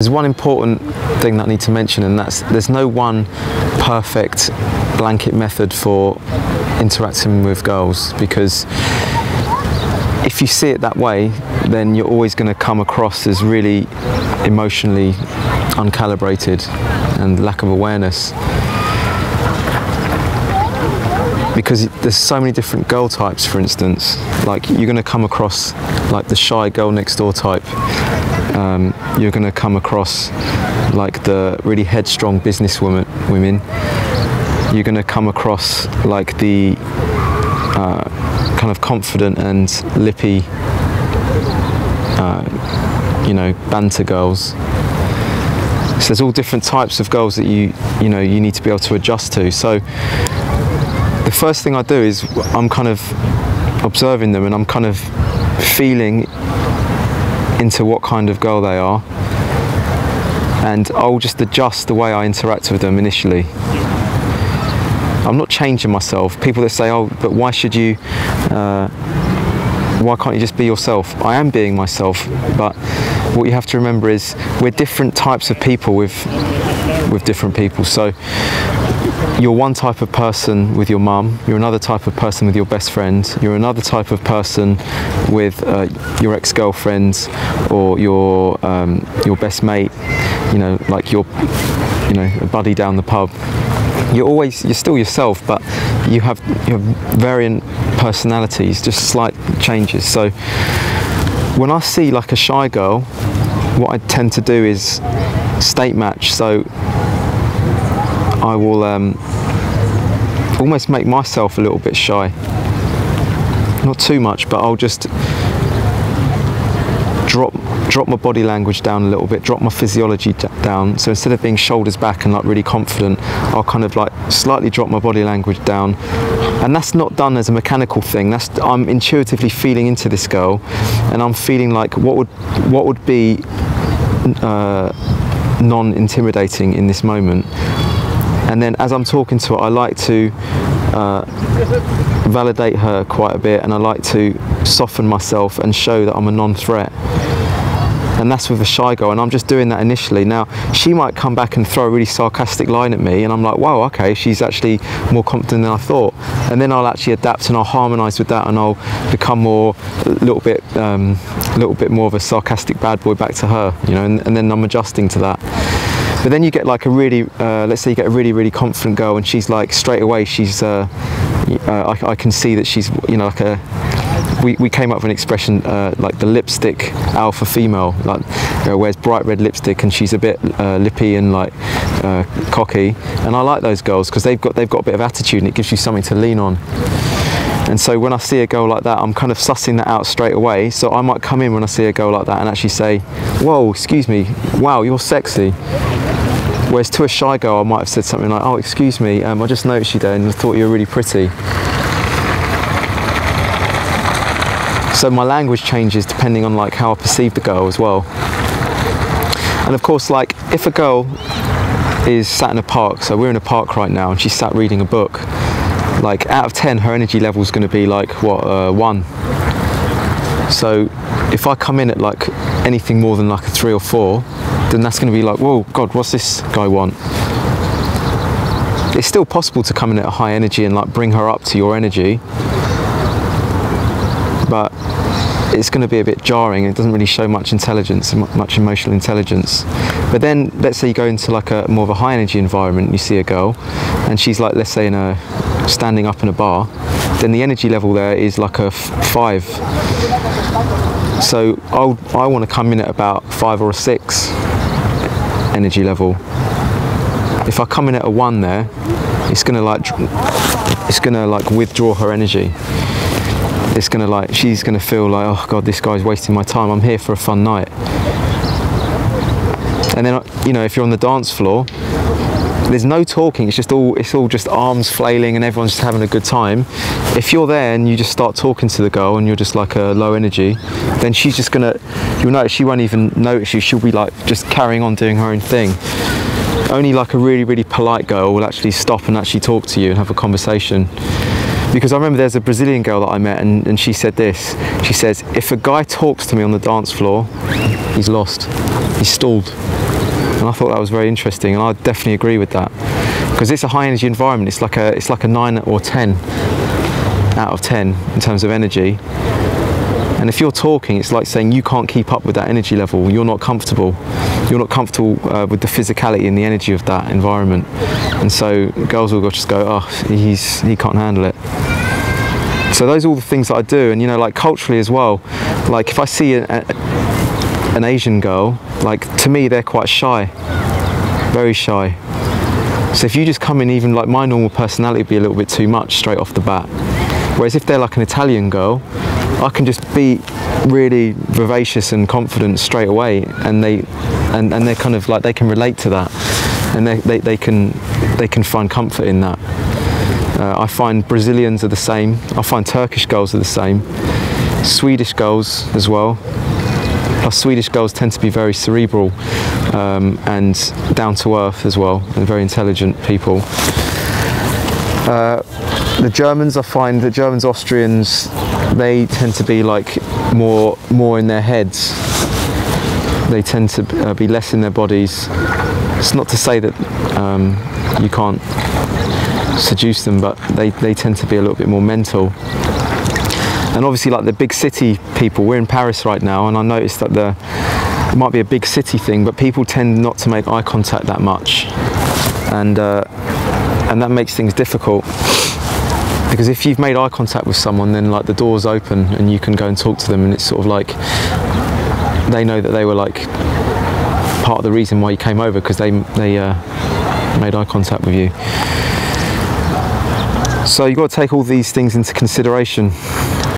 There's one important thing that I need to mention, and that's there's no one perfect blanket method for interacting with girls, because if you see it that way, then you're always going to come across as really emotionally uncalibrated and lack of awareness. Because there's so many different girl types, for instance. Like, you're going to come across like the shy girl next door type. You're going to come across like the really headstrong businesswomen. You're going to come across like the kind of confident and lippy, you know, banter girls. So there's all different types of girls that you need to be able to adjust to. So the first thing I do is I'm kind of observing them, and I'm kind of feeling into what kind of girl they are, and I'll just adjust the way I interact with them initially. I'm not changing myself. People that say, oh, but why should you, why can't you just be yourself? I am being myself, but what you have to remember is we're different types of people with different people. So you're one type of person with your mum, you're another type of person with your best friend, you're another type of person with your ex-girlfriends or your best mate, you know, like your, you know, a buddy down the pub. You're still yourself, but you have varying personalities, just slight changes. So when I see like a shy girl, what I tend to do is state match. So I will almost make myself a little bit shy. Not too much, but I'll just drop my body language down a little bit, drop my physiology down. So instead of being shoulders back and like really confident, I'll kind of like slightly drop my body language down. And that's not done as a mechanical thing. I'm intuitively feeling into this girl, and I'm feeling like what would be non-intimidating in this moment. And then as I'm talking to her, I like to validate her quite a bit, and I like to soften myself and show that I'm a non-threat. And that's with a shy girl, and I'm just doing that initially. Now, she might come back and throw a really sarcastic line at me, and I'm like, wow, okay, she's actually more confident than I thought. And then I'll actually adapt, and I'll harmonise with that, and I'll become a little bit more of a sarcastic bad boy back to her, you know, and then I'm adjusting to that. But then you get like a really, let's say you get a really, really confident girl, and she's like, straight away, she's, I can see that she's, you know, like a, we came up with an expression like the lipstick alpha female, like wears bright red lipstick, and she's a bit lippy and like cocky, and I like those girls because they've got a bit of attitude, and it gives you something to lean on. And so when I see a girl like that, I'm kind of sussing that out straight away. So I might come in when I see a girl like that and actually say, whoa, excuse me, wow, you're sexy. Whereas to a shy girl, I might have said something like, oh, excuse me, I just noticed you there and I thought you were really pretty. So my language changes depending on like how I perceive the girl as well. And of course, like if a girl is sat in a park, so we're in a park right now, and she's sat reading a book, like out of 10, her energy level is going to be like, what, 1. So if I come in at like anything more than like a 3 or 4, then that's going to be like, whoa, God, what's this guy want? It's still possible to come in at a high energy and like bring her up to your energy, but it's going to be a bit jarring. It doesn't really show much intelligence, much emotional intelligence. But then let's say you go into like a more of a high energy environment, and you see a girl and she's like, let's say standing up in a bar, then the energy level there is like a 5. So I want to come in at about 5 or a 6 energy level. If I come in at a 1 there, it's gonna like withdraw her energy. It's gonna like, she's gonna feel like, oh God, this guy's wasting my time. I'm here for a fun night. And then, you know, if you're on the dance floor, there's no talking. It's all just arms flailing and everyone's just having a good time. If you're there and you just start talking to the girl and you're just like a low energy, then she's just gonna, you'll notice she won't even notice you. She'll be like just carrying on doing her own thing. Only like a really, really polite girl will actually stop and actually talk to you and have a conversation. Because I remember there's a Brazilian girl that I met, and she said this. She says, if a guy talks to me on the dance floor, he's lost. He's stalled. And I thought that was very interesting, and I definitely agree with that, because it's a high energy environment. It's like a 9 or 10 out of 10 in terms of energy. And if you're talking, it's like saying you can't keep up with that energy level. You're not comfortable. You're not comfortable with the physicality and the energy of that environment. And so girls will just go, oh, he can't handle it. So those are all the things that I do. And, you know, like culturally as well, like if I see an Asian girl, like to me, they're quite shy, very shy. So if you just come in, even like my normal personality would be a little bit too much straight off the bat. Whereas if they're like an Italian girl, I can just be really vivacious and confident straight away, and they're kind of like, they can relate to that, and they can find comfort in that. I find Brazilians are the same. I find Turkish girls are the same. Swedish girls as well. Plus Swedish girls tend to be very cerebral and down to earth as well, and very intelligent people. The Germans, I find that Germans, Austrians, they tend to be like more in their heads. They tend to be less in their bodies. It's not to say that you can't seduce them, but they tend to be a little bit more mental. And obviously, like the big city people, we're in Paris right now, and I noticed that it might be a big city thing, but people tend not to make eye contact that much, and that makes things difficult. Because if you've made eye contact with someone, then like the door's open and you can go and talk to them, and it's sort of like they know that they were like part of the reason why you came over, because they made eye contact with you. So you've got to take all these things into consideration.